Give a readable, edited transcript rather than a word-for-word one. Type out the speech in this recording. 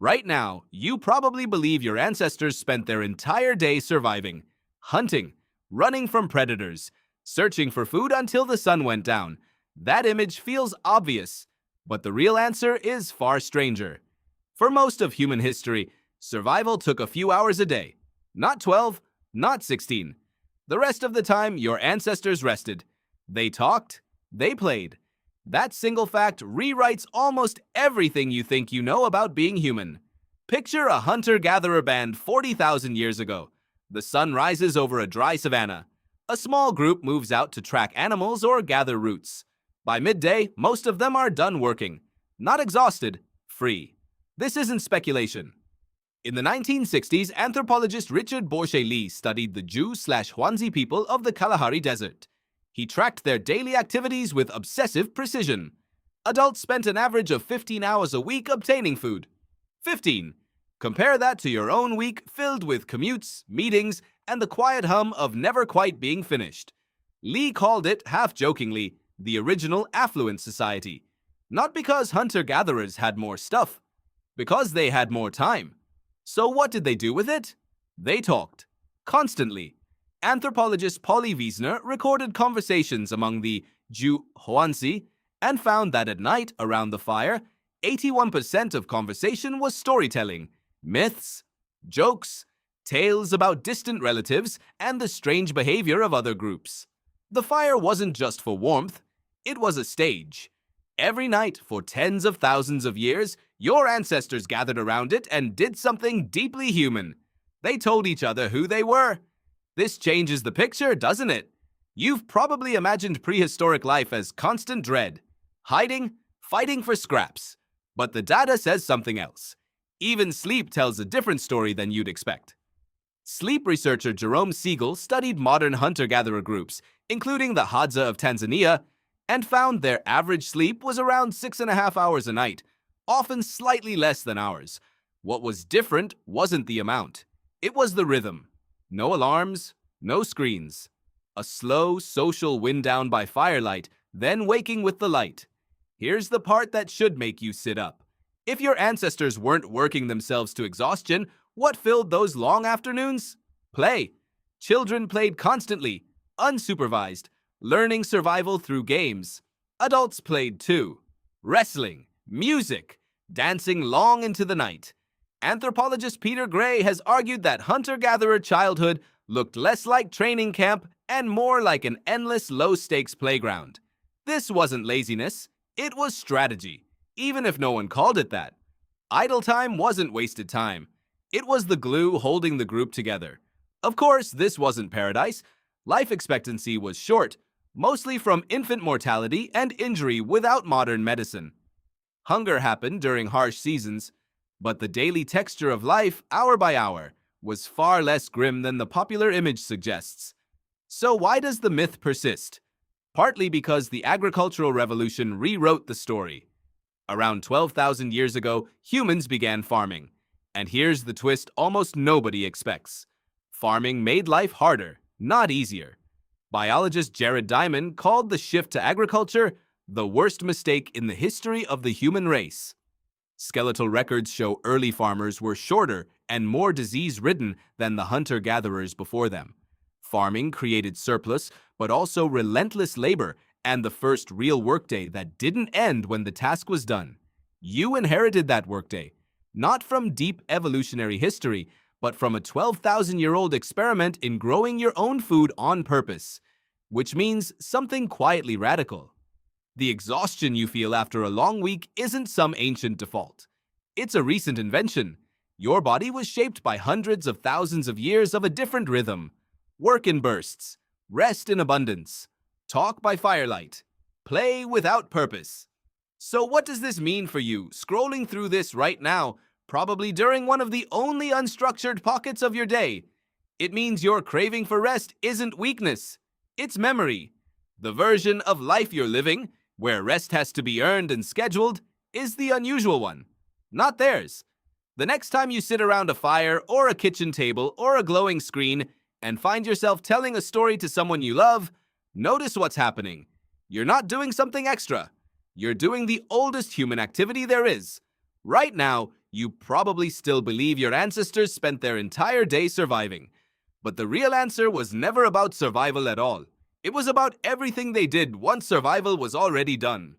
Right now, you probably believe your ancestors spent their entire day surviving, hunting, running from predators, searching for food until the sun went down. That image feels obvious, but the real answer is far stranger. For most of human history, survival took a few hours a day. Not 12, not 16. The rest of the time, your ancestors rested. They talked, they played. That single fact rewrites almost everything you think you know about being human. Picture a hunter-gatherer band 40,000 years ago. The sun rises over a dry savanna. A small group moves out to track animals or gather roots. By midday, most of them are done working. Not exhausted, free. This isn't speculation. In the 1960s, anthropologist Richard Borchelli studied the Jew/hoansi people of the Kalahari Desert. He tracked their daily activities with obsessive precision. Adults spent an average of 15 hours a week obtaining food. 15. Compare that to your own week filled with commutes, meetings, and the quiet hum of never quite being finished. Lee called it, half-jokingly, the original affluent society. Not because hunter-gatherers had more stuff, because they had more time. So what did they do with it? They talked. Constantly. Anthropologist Polly Wiesner recorded conversations among the Jew hoansi and found that at night, around the fire, 81% of conversation was storytelling, myths, jokes, tales about distant relatives, and the strange behavior of other groups. The fire wasn't just for warmth, it was a stage. Every night, for tens of thousands of years, your ancestors gathered around it and did something deeply human. They told each other who they were. This changes the picture, doesn't it? You've probably imagined prehistoric life as constant dread, hiding, fighting for scraps. But the data says something else. Even sleep tells a different story than you'd expect. Sleep researcher Jerome Siegel studied modern hunter-gatherer groups, including the Hadza of Tanzania, and found their average sleep was around 6.5 hours a night, often slightly less than ours. What was different wasn't the amount. It was the rhythm. No alarms, no screens. A slow, social wind down by firelight, then waking with the light. Here's the part that should make you sit up. If your ancestors weren't working themselves to exhaustion, what filled those long afternoons? Play. Children played constantly, unsupervised, learning survival through games. Adults played too. Wrestling, music, dancing long into the night. Anthropologist Peter Gray has argued that hunter-gatherer childhood looked less like training camp and more like an endless low-stakes playground. This wasn't laziness, it was strategy, even if no one called it that. Idle time wasn't wasted time. It was the glue holding the group together. Of course, this wasn't paradise. Life expectancy was short, mostly from infant mortality and injury without modern medicine. Hunger happened during harsh seasons, but the daily texture of life, hour by hour, was far less grim than the popular image suggests. So why does the myth persist? Partly because the agricultural revolution rewrote the story. Around 12,000 years ago, humans began farming. And here's the twist almost nobody expects. Farming made life harder, not easier. Biologist Jared Diamond called the shift to agriculture the worst mistake in the history of the human race. Skeletal records show early farmers were shorter and more disease-ridden than the hunter-gatherers before them. Farming created surplus, but also relentless labor and the first real workday that didn't end when the task was done. You inherited that workday, not from deep evolutionary history, but from a 12,000-year-old experiment in growing your own food on purpose, which means something quietly radical. The exhaustion you feel after a long week isn't some ancient default. It's a recent invention. Your body was shaped by hundreds of thousands of years of a different rhythm. Work in bursts, rest in abundance, talk by firelight, play without purpose. So what does this mean for you, scrolling through this right now, probably during one of the only unstructured pockets of your day? It means your craving for rest isn't weakness, it's memory. The version of life you're living, where rest has to be earned and scheduled, is the unusual one, not theirs. The next time you sit around a fire or a kitchen table or a glowing screen and find yourself telling a story to someone you love, notice what's happening. You're not doing something extra. You're doing the oldest human activity there is. Right now, you probably still believe your ancestors spent their entire day surviving. But the real answer was never about survival at all. It was about everything they did once survival was already done.